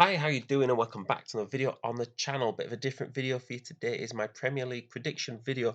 Hi, how you doing? And welcome back to another video on the channel. Bit of a different video for you today is my Premier League prediction video.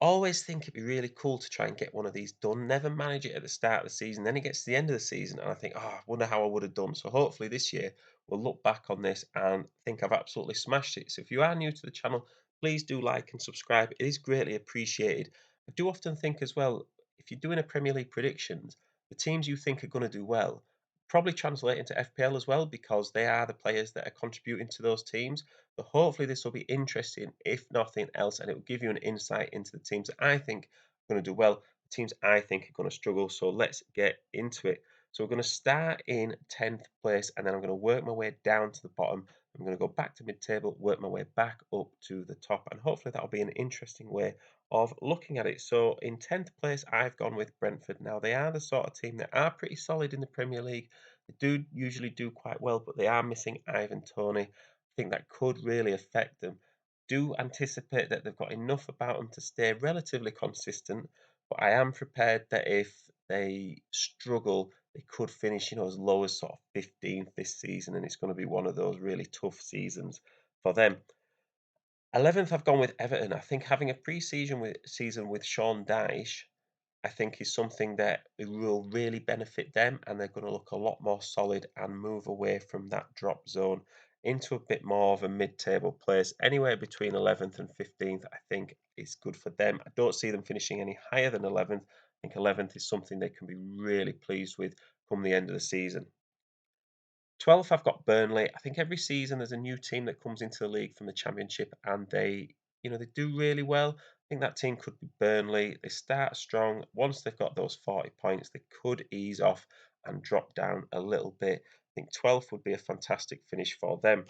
Always think it'd be really cool to try and get one of these done. Never manage it at the start of the season. Then it gets to the end of the season and I think, oh, I wonder how I would have done. So hopefully this year we'll look back on this and think I've absolutely smashed it. So if you are new to the channel, please do like and subscribe. It is greatly appreciated. I do often think as well, if you're doing a Premier League predictions, the teams you think are going to do well probably translate into FPL as well because they are the players that are contributing to those teams. So hopefully this will be interesting, if nothing else, and it will give you an insight into the teams that I think are going to do well, the teams I think are going to struggle. So let's get into it. So we're going to start in 10th place, and then I'm going to work my way down to the bottom. I'm going to go back to mid-table, work my way back up to the top, and hopefully that'll be an interesting way of looking at it. So in 10th place, I've gone with Brentford. Now, they are the sort of team that are pretty solid in the Premier League. They do usually do quite well, but they are missing Ivan Toney. I think that could really affect them. Do anticipate that they've got enough about them to stay relatively consistent, but I am prepared that if they struggle, they could finish, as low as sort of 15th this season, and it's going to be one of those really tough seasons for them. 11th, I've gone with Everton. I think having a pre-season with Sean Dyche, I think is something that it will really benefit them, and they're going to look a lot more solid and move away from that drop zone into a bit more of a mid-table place. Anywhere between 11th and 15th, I think is good for them. I don't see them finishing any higher than 11th. I think 11th is something they can be really pleased with come the end of the season. 12th, I've got Burnley. I think every season there's a new team that comes into the league from the Championship and they do really well. I think that team could be Burnley. They start strong. Once they've got those 40 points, they could ease off and drop down a little bit. I think 12th would be a fantastic finish for them.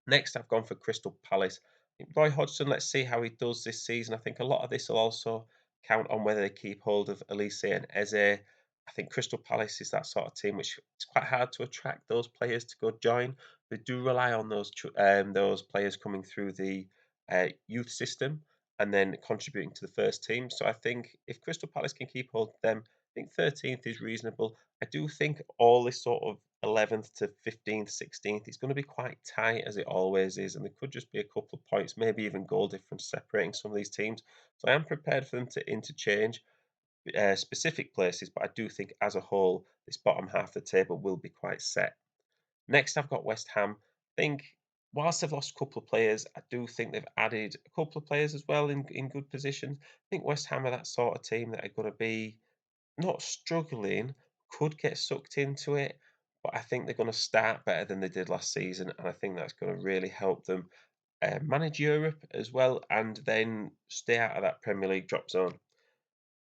Next, I've gone for Crystal Palace. I think Roy Hodgson, let's see how he does this season. I think a lot of this will also count on whether they keep hold of Elise and Eze. I think Crystal Palace is that sort of team which it's quite hard to attract those players to go join. They do rely on those players coming through the youth system and then contributing to the first team. So I think if Crystal Palace can keep hold of them, I think 13th is reasonable. I do think all this sort of 11th to 15th, 16th is going to be quite tight as it always is, and there could just be a couple of points, maybe even goal difference separating some of these teams. So I am prepared for them to interchange specific places, but I do think as a whole, this bottom half of the table will be quite set. Next, I've got West Ham. I think whilst they've lost a couple of players, I do think they've added a couple of players as well in good positions. I think West Ham are that sort of team that are going to be not struggling, could get sucked into it, but I think they're going to start better than they did last season, and I think that's going to really help them manage Europe as well, and then stay out of that Premier League drop zone.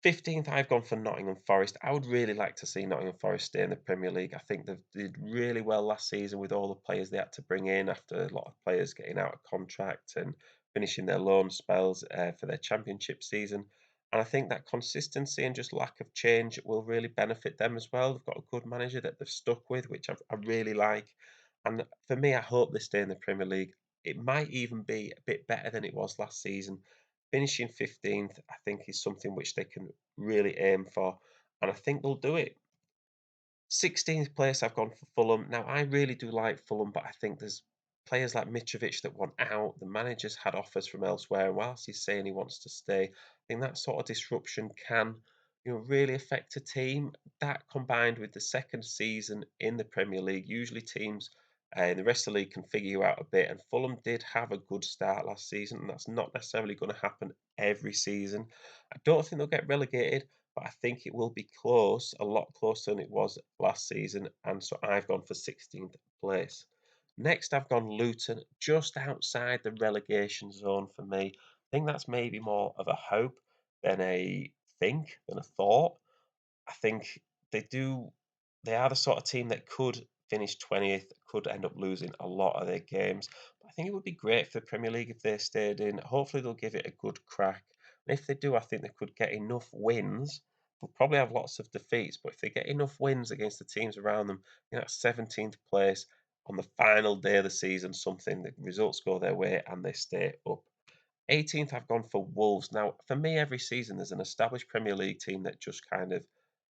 15th, I've gone for Nottingham Forest. I would really like to see Nottingham Forest stay in the Premier League. I think they did really well last season with all the players they had to bring in after a lot of players getting out of contract and finishing their loan spells for their championship season. And I think that consistency and just lack of change will really benefit them as well. They've got a good manager that they've stuck with, which I really like. And for me, I hope they stay in the Premier League. It might even be a bit better than it was last season. Finishing 15th, I think, is something which they can really aim for, and I think they'll do it. 16th place, I've gone for Fulham. Now, I really do like Fulham, but I think there's players like Mitrovic that want out. The manager's had offers from elsewhere, and whilst he's saying he wants to stay, I think that sort of disruption can, really affect a team. That combined with the second season in the Premier League, usually teams in the rest of the league can figure you out a bit. And Fulham did have a good start last season, and that's not necessarily going to happen every season. I don't think they'll get relegated, but I think it will be close, a lot closer than it was last season, and so I've gone for 16th place. Next, I've gone Luton, just outside the relegation zone for me. I think that's maybe more of a hope than a thought. I think they do. They are the sort of team that could finish 20th, could end up losing a lot of their games. But I think it would be great for the Premier League if they stayed in. Hopefully, they'll give it a good crack. And if they do, I think they could get enough wins. They'll probably have lots of defeats, but if they get enough wins against the teams around them, 17th place on the final day of the season, something the results go their way and they stay up. 18th, I've gone for Wolves. Now, for me, every season there's an established Premier League team that just kind of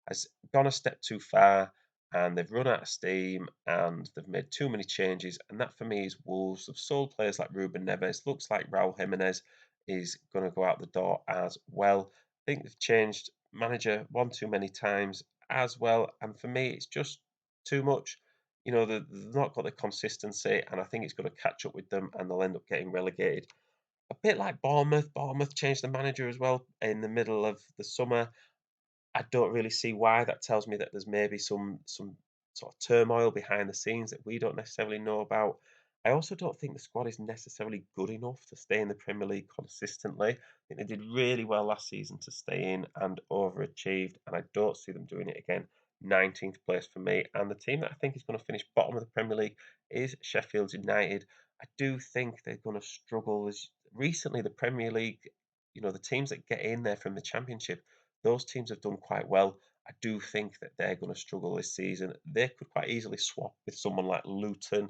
has gone a step too far. and they've run out of steam and they've made too many changes. And that for me is Wolves. They've sold players like Ruben Neves. Looks like Raul Jimenez is going to go out the door as well. I think they've changed manager one too many times as well. And for me, it's just too much. They've not got the consistency, and I think it's going to catch up with them, and they'll end up getting relegated. A bit like Bournemouth. Bournemouth changed the manager as well in the middle of the summer. I don't really see why. That tells me that there's maybe some sort of turmoil behind the scenes that we don't necessarily know about. I also don't think the squad is necessarily good enough to stay in the Premier League consistently. I think they did really well last season to stay in and overachieved, and I don't see them doing it again. 19th place for me, and the team that I think is going to finish bottom of the Premier League is Sheffield United. I do think they're going to struggle. As recently, the Premier League, the teams that get in there from the Championship, those teams have done quite well. I do think that they're going to struggle this season. They could quite easily swap with someone like Luton,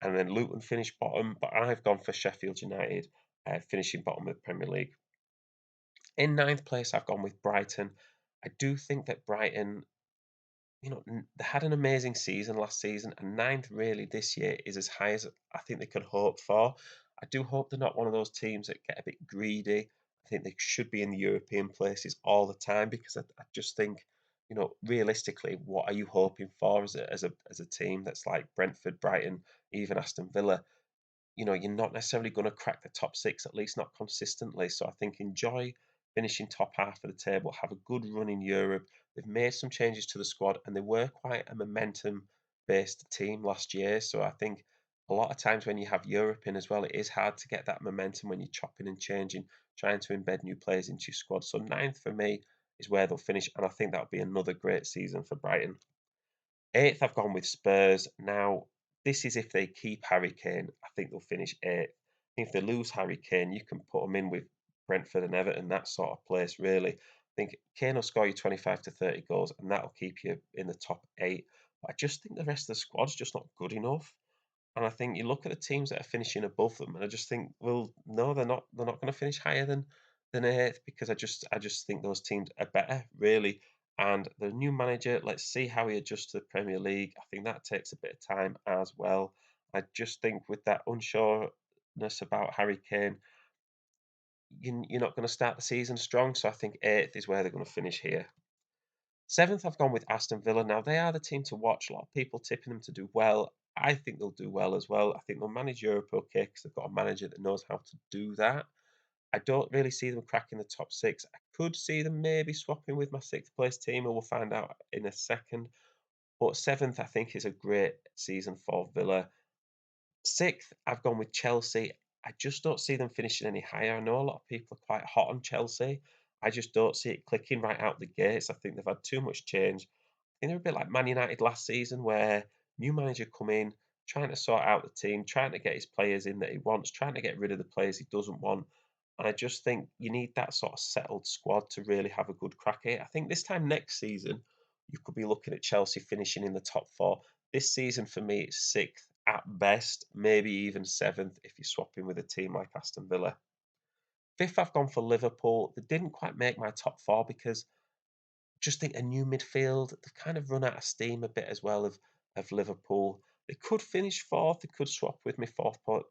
and then Luton finish bottom. But I've gone for Sheffield United finishing bottom of the Premier League. In ninth place, I've gone with Brighton. I do think that Brighton, they had an amazing season last season, and ninth really this year is as high as I think they could hope for. I do hope they're not one of those teams that get a bit greedy. I think they should be in the European places all the time because I just think, realistically, what are you hoping for as a team that's like Brentford, Brighton, even Aston Villa? You're not necessarily going to crack the top six, at least not consistently. So I think enjoy finishing top half of the table, have a good run in Europe. They've made some changes to the squad, and they were quite a momentum based team last year. So I think a lot of times when you have Europe in as well, it is hard to get that momentum when you're chopping and changing, trying to embed new players into your squad. So ninth for me is where they'll finish, and I think that'll be another great season for Brighton. Eighth, I've gone with Spurs. Now, this is if they keep Harry Kane. I think they'll finish eighth. If they lose Harry Kane, you can put them in with Brentford and Everton, that sort of place, really. I think Kane will score you 25 to 30 goals, and that'll keep you in the top eight. But I just think the rest of the squad's just not good enough. And I think you look at the teams that are finishing above them, and I just think, well, no, they're not. They're not going to finish higher than eighth because I just think those teams are better, really. And the new manager, let's see how he adjusts to the Premier League. I think that takes a bit of time as well. I just think with that unsureness about Harry Kane, you're not going to start the season strong. So I think eighth is where they're going to finish here. Seventh, I've gone with Aston Villa. Now, they are the team to watch. A lot of people tipping them to do well. I think they'll do well as well. I think they'll manage Europe okay because they've got a manager that knows how to do that. I don't really see them cracking the top six. I could see them maybe swapping with my sixth place team, and we'll find out in a second. But seventh, I think, is a great season for Villa. Sixth, I've gone with Chelsea. I just don't see them finishing any higher. I know a lot of people are quite hot on Chelsea. I just don't see it clicking right out the gates. I think they've had too much change. I think they're a bit like Man United last season, where new manager come in, trying to sort out the team, trying to get his players in that he wants, trying to get rid of the players he doesn't want. And I just think you need that sort of settled squad to really have a good crack at it. I think this time next season, you could be looking at Chelsea finishing in the top four. This season, for me, it's sixth at best, maybe even seventh if you're swapping with a team like Aston Villa. Fifth, I've gone for Liverpool. They didn't quite make my top four because just think a new midfield. They've kind of run out of steam a bit as well of Liverpool. They could finish fourth. They could swap with my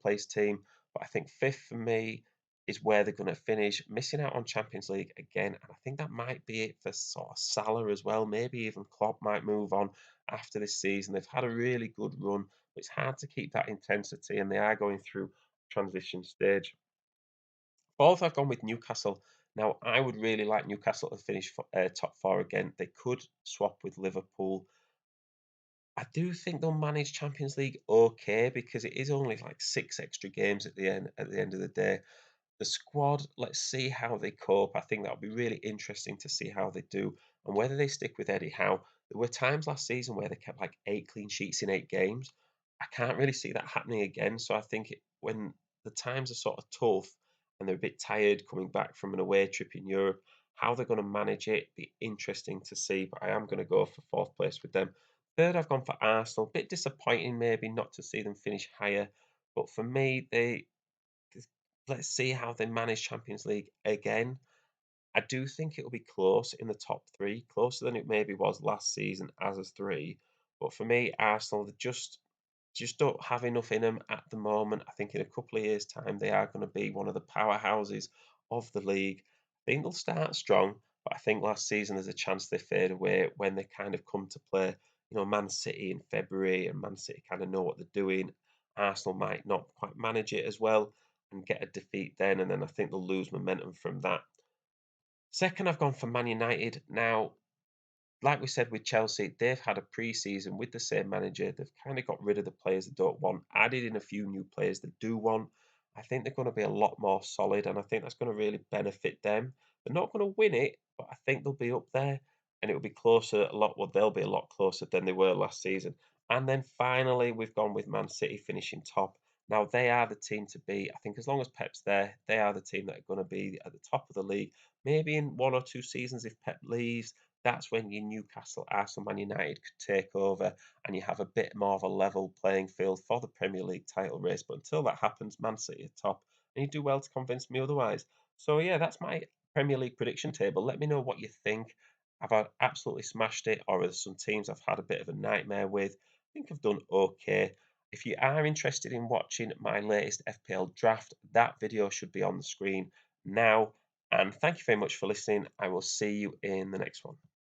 place team, but I think fifth for me is where they're going to finish. Missing out on Champions League again, and I think that might be it for sort of Salah as well. Maybe even Klopp might move on after this season. They've had a really good run, but it's hard to keep that intensity, and they are going through a transition stage. Fourth, I've gone with Newcastle. Now, I would really like Newcastle to finish top four again. They could swap with Liverpool. I do think they'll manage Champions League okay because it is only like six extra games at the end. At the end of the day, the squad, let's see how they cope. I think that'll be really interesting to see how they do and whether they stick with Eddie Howe. There were times last season where they kept like 8 clean sheets in 8 games. I can't really see that happening again. So I think when the times are sort of tough and they're a bit tired coming back from an away trip in Europe, how they're going to manage it be interesting to see. But I am going to go for fourth place with them. Third, I've gone for Arsenal. Bit disappointing, maybe not to see them finish higher, but for me, let's see how they manage Champions League again. I do think it'll be close in the top three, closer than it maybe was last season as a three. But for me, Arsenal, they just don't have enough in them at the moment. I think in a couple of years' time, they are going to be one of the powerhouses of the league. I think they'll start strong, but I think last season there's a chance they fade away when they kind of come to play, Man City in February, and Man City kind of know what they're doing. Arsenal might not quite manage it as well and get a defeat then, and then I think they'll lose momentum from that. Second, I've gone for Man United. Now, like we said with Chelsea, they've had a pre-season with the same manager. They've kind of got rid of the players they don't want, added in a few new players that do want. I think they're going to be a lot more solid, and I think that's going to really benefit them. They're not going to win it, but I think they'll be up there, and it'll be closer a lot. Well, they'll be a lot closer than they were last season. And then finally, we've gone with Man City finishing top. Now they are the team to beat. I think as long as Pep's there, they are the team that are going to be at the top of the league. Maybe in 1 or 2 seasons, if Pep leaves, that's when your Newcastle, Arsenal, Man United could take over and you have a bit more of a level playing field for the Premier League title race. But until that happens, Man City at top, and you do well to convince me otherwise. So yeah, that's my Premier League prediction table. Let me know what you think. Have I absolutely smashed it, or are there some teams I've had a bit of a nightmare with? I think I've done okay. If you are interested in watching my latest FPL draft, that video should be on the screen now. And thank you very much for listening. I will see you in the next one.